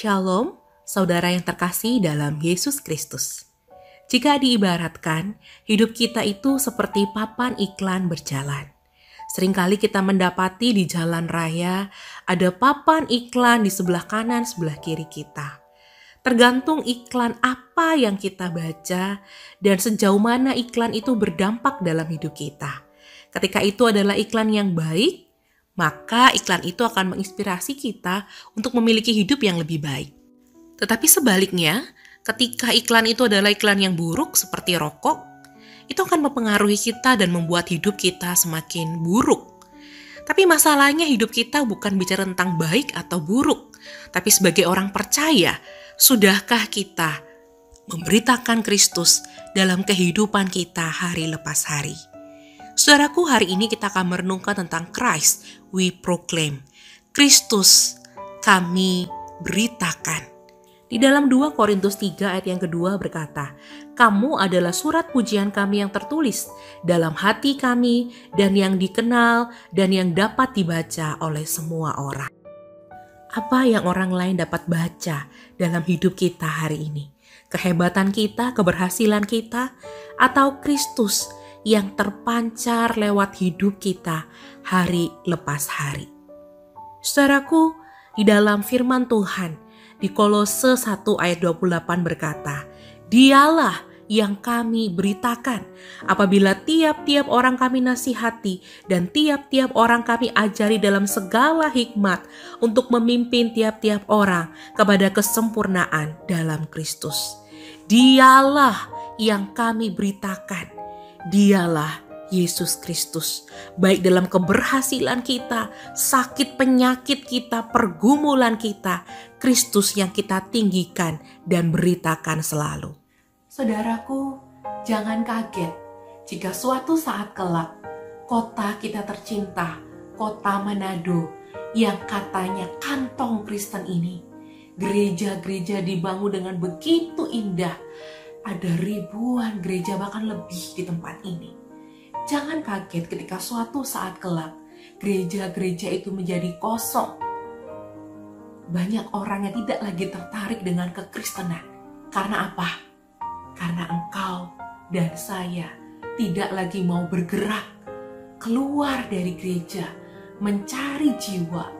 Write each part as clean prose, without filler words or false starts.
Shalom, saudara yang terkasih dalam Yesus Kristus. Jika diibaratkan, hidup kita itu seperti papan iklan berjalan. Seringkali kita mendapati di jalan raya ada papan iklan di sebelah kanan, sebelah kiri kita. Tergantung iklan apa yang kita baca dan sejauh mana iklan itu berdampak dalam hidup kita. Ketika itu adalah iklan yang baik, maka iklan itu akan menginspirasi kita untuk memiliki hidup yang lebih baik. Tetapi sebaliknya, ketika iklan itu adalah iklan yang buruk seperti rokok, itu akan mempengaruhi kita dan membuat hidup kita semakin buruk. Tapi masalahnya hidup kita bukan bicara tentang baik atau buruk, tapi sebagai orang percaya, sudahkah kita memberitakan Kristus dalam kehidupan kita hari lepas hari? Saudaraku, hari ini kita akan merenungkan tentang Christ we proclaim. Kristus kami beritakan. Di dalam 2 Korintus 3 ayat yang kedua berkata, "Kamu adalah surat pujian kami yang tertulis dalam hati kami dan yang dikenal dan yang dapat dibaca oleh semua orang." Apa yang orang lain dapat baca dalam hidup kita hari ini? Kehebatan kita, keberhasilan kita, atau Kristus yang terpancar lewat hidup kita hari lepas hari? Saudaraku, di dalam firman Tuhan, di Kolose 1 ayat 28 berkata, "Dialah yang kami beritakan apabila tiap-tiap orang kami nasihati dan tiap-tiap orang kami ajari dalam segala hikmat untuk memimpin tiap-tiap orang kepada kesempurnaan dalam Kristus." Dialah yang kami beritakan. Dialah Yesus Kristus. Baik dalam keberhasilan kita, sakit penyakit kita, pergumulan kita, Kristus yang kita tinggikan dan beritakan selalu. Saudaraku, jangan kaget jika suatu saat kelak kota kita tercinta, kota Manado, yang katanya kantong Kristen ini, gereja-gereja dibangun dengan begitu indah. Ada ribuan gereja bahkan lebih di tempat ini. Jangan kaget ketika suatu saat kelak gereja-gereja itu menjadi kosong. Banyak orang yang tidak lagi tertarik dengan kekristenan. Karena apa? Karena engkau dan saya tidak lagi mau bergerak keluar dari gereja, mencari jiwa,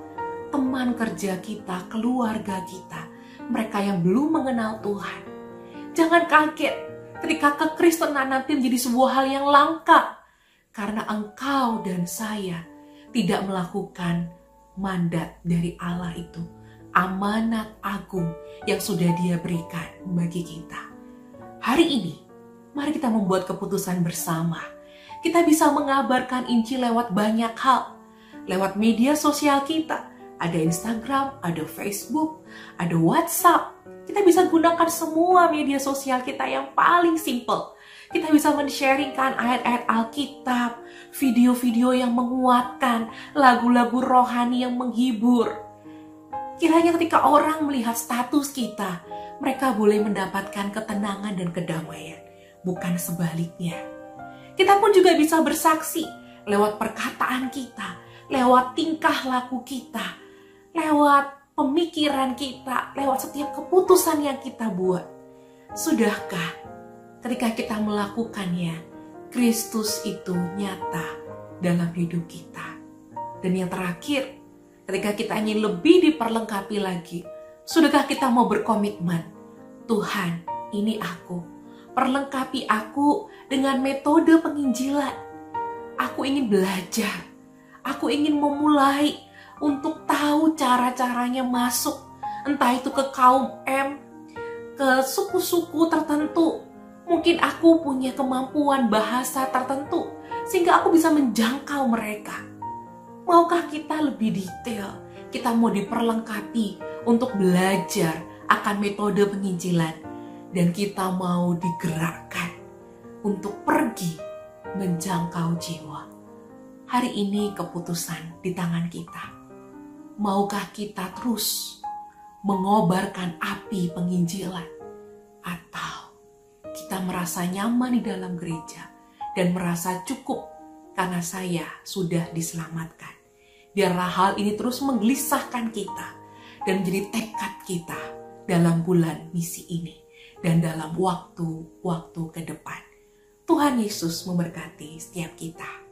teman kerja kita, keluarga kita, mereka yang belum mengenal Tuhan. Jangan kaget ketika kekristenan nanti menjadi sebuah hal yang langka. Karena engkau dan saya tidak melakukan mandat dari Allah itu. Amanat agung yang sudah Dia berikan bagi kita. Hari ini, mari kita membuat keputusan bersama. Kita bisa mengabarkan Injil lewat banyak hal. Lewat media sosial kita. Ada Instagram, ada Facebook, ada WhatsApp. Kita bisa gunakan semua media sosial kita yang paling simple. Kita bisa men-sharingkan ayat-ayat Alkitab, video-video yang menguatkan, lagu-lagu rohani yang menghibur. Kiranya ketika orang melihat status kita, mereka boleh mendapatkan ketenangan dan kedamaian, bukan sebaliknya. Kita pun juga bisa bersaksi lewat perkataan kita, lewat tingkah laku kita, lewat pemikiran kita, lewat setiap keputusan yang kita buat. Sudahkah ketika kita melakukannya, Kristus itu nyata dalam hidup kita? Dan yang terakhir, ketika kita ingin lebih diperlengkapi lagi, sudahkah kita mau berkomitmen, Tuhan, ini aku, perlengkapi aku dengan metode penginjilan. Aku ingin belajar, aku ingin memulai untuk tahu cara-caranya masuk, entah itu ke kaum M, ke suku-suku tertentu. Mungkin aku punya kemampuan bahasa tertentu, sehingga aku bisa menjangkau mereka. Maukah kita lebih detail? Kita mau diperlengkapi untuk belajar akan metode penginjilan. Dan kita mau digerakkan untuk pergi menjangkau jiwa. Hari ini keputusan di tangan kita. Maukah kita terus mengobarkan api penginjilan? Atau kita merasa nyaman di dalam gereja dan merasa cukup karena saya sudah diselamatkan? Biarlah hal ini terus menggelisahkan kita dan menjadi tekad kita dalam bulan misi ini dan dalam waktu-waktu ke depan. Tuhan Yesus memberkati setiap kita.